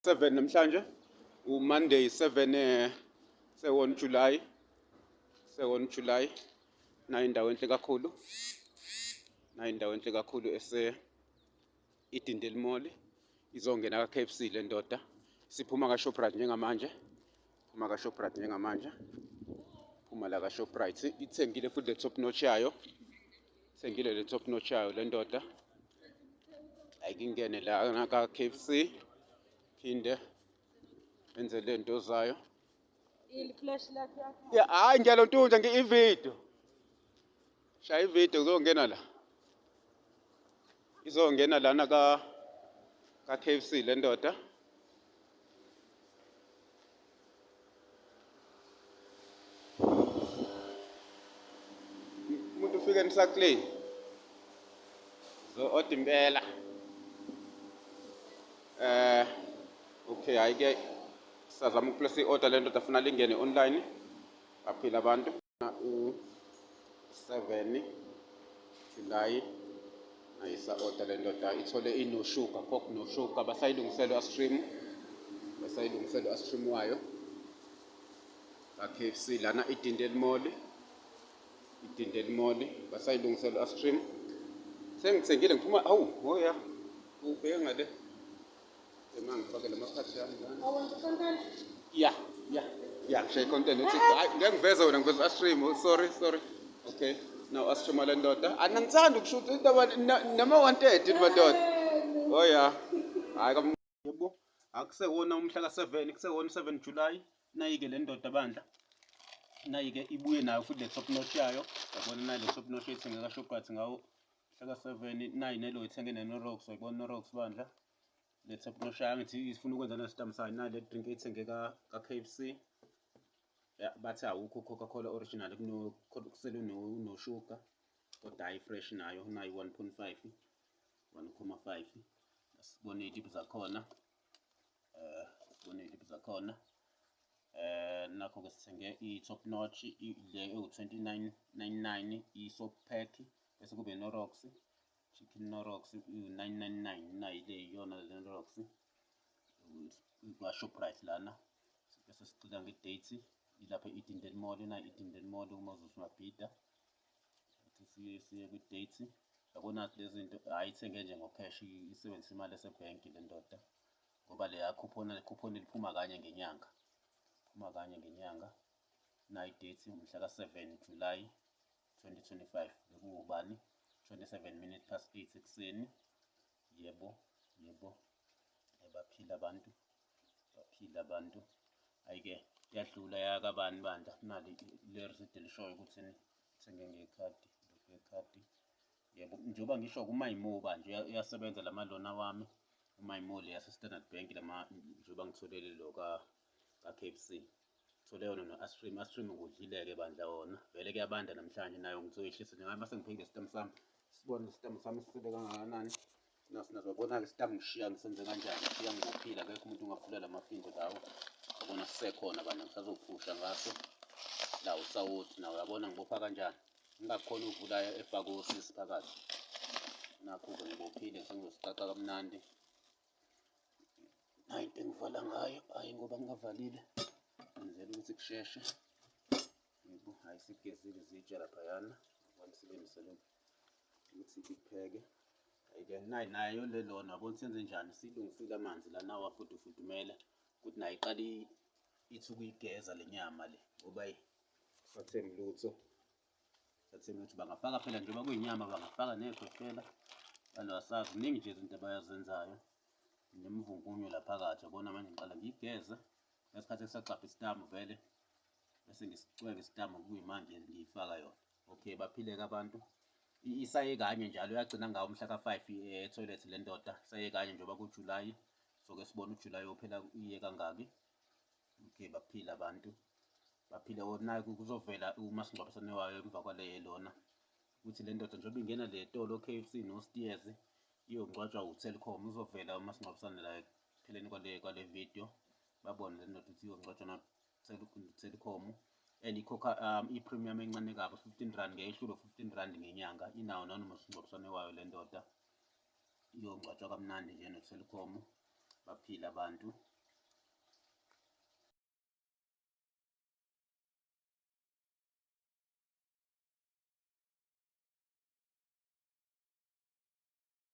7 namhlanje Monday 7 se-1 July nayo indawo enhle kakhulu Idindeli Mall izongena ka-KFC le ndoda siphuma ka-Shoprite njengamanje phuma la ka-Shoprite ithengile futhi le top notch yayo le ndoda ayikingene la ka-KFC phinde enze le nto zayo flash lakhe ya hayi ngiyalo ntunja ividiyo shaya ividiyo izongena lana ka-KFC le ndoda umuntu ufike nisaclean zo-oda impela okay hayi-ke sizazama ukuplace i-order le ndoda afuna lingene online baphila abantu u-7 July nayisa-order le ndoda ithole no sugar coke no sugar basayilungisela u-stream wayo ka-KFC lana Idindeli Mall basayilungisela u-stream sengithengile ngiphuma ya ubheke ngale ngifake lamaphakathi ya shay content uthi hayi ngiyangiveza wena ngiveza u-stream sorry okay now u-stream le ndoda angithandi ukushuta indaba nama-130 madoda ya hayi yebo akusewona umhla ka-7 kusewona 7 July nayi-ke le ndoda bandla nayi-ke ibuye nayo futhi le top notch yayo yabona nayi le top notch ethenge ka-Shoprite ngawo mhla ka-7 nayi nelo ithenge ne-Norox uyibona Norox bandla le top notch ngithi ifuna ukwenza nestamp sayo nayi le drink ethenge ka-KFC bathi awukho Coca-Cola original kusele no sugar kodwa hayi fresh nayo nayi 1.5 sibone idiphu zakhona nakho-ke sithenge i-top notch le ewu-29.99 i-soap pack bese kube Norox chicken Norox 9.99 nayi le iyona le Norox kwa-Shoprite lana bese sicela nge-date ilapha Idindeli Mall nayi Idindeli Mall uMoses Mabhida ukuthi siye kwi-date yabona lezi zinto hayi ithenge nje ngo-cash isebenzisa imali esebhenki le ndoda ngoba le coupon liphuma kanye ngenyanga nayi date mhla ka-7 July 2025 bekuwubani 27 minutes past 8 ekuseni yebo baphila abantu ayike yadlula yakabani bandla nali le receipt elishoyo ukuthi ithenge ngekhadi yebo njengoba ngisho kuMyMo banje iyasebenza lamalona wami uMyMo le yase-Standard Bank njengoba ngitholele lo ka-KFC thole yona no-stream ngudlile-ke bandla wona vele kuyabanda namhlanje nayo ngizoyehlisa njengabe mase ngiphinde isitambu sami sibone isitambu sami sisele kangakanani nazobona-ke isitambu ngishiya ngisenze kanjani ngishiya ngokuphila akekho umuntu ungavulela amafindo lawo yabona sisekhona bandla ngisazophusha ngaso la usawoti nawe yabona ngibopha kanjani ngingakhona ukuvula efake osisi phakathi nakho-ke ngibophile sengizosicaca kamnandi nayi into engivala ngayo hayi ngoba ngingavalile ngenzela ukuthi kusheshe yebo hayi sigezile izitsha laphayana ngisebenzisele ukuthi ipheke ayike nayo le lona yabona senze njani silungisile amanzi la nawo afudumele ukuthi nayo iqala ithi ukuyigeza le nyama le ngoba sathemba lutho bangafaka phela njengoba kuyinyama bangafaka nekhohlela asazi kuningi nje izinto abayazenzayo nemvungunyo laphakathi yabona manje ngiqala ngiyigeze ngesikhathi esagxapha isitambu vele bese ngisicwebe isitambu kuyimanje ngiyifaka yona okay baphileke abantu isaye kanye njalo yagcina ngawo umhla ka-5 etoilet le ndoda isaye kanye njengoba kuJuly soke sibone uJuly ophela iye kangaki okay baphila abantu baphile nayo kuzovela umasingcwabisane wayo emva kwale lona ukuthi le ndoda njengoba ingena le tolo KFC noSteers iyongcwatshwa uTelkom uzovela umasingcwabisane la ekupheleni kwale video babone le ndoda ukuthi iyongcwatshwa na Telkom and ikhokha i-premium encane kabi 15 rand ngeyehlulo 15 rand ngenyanga inawo nanoma umasingcwabisane wayo le ndoda iyongcwatshwa kamnandi nje noTelkom baphila abantu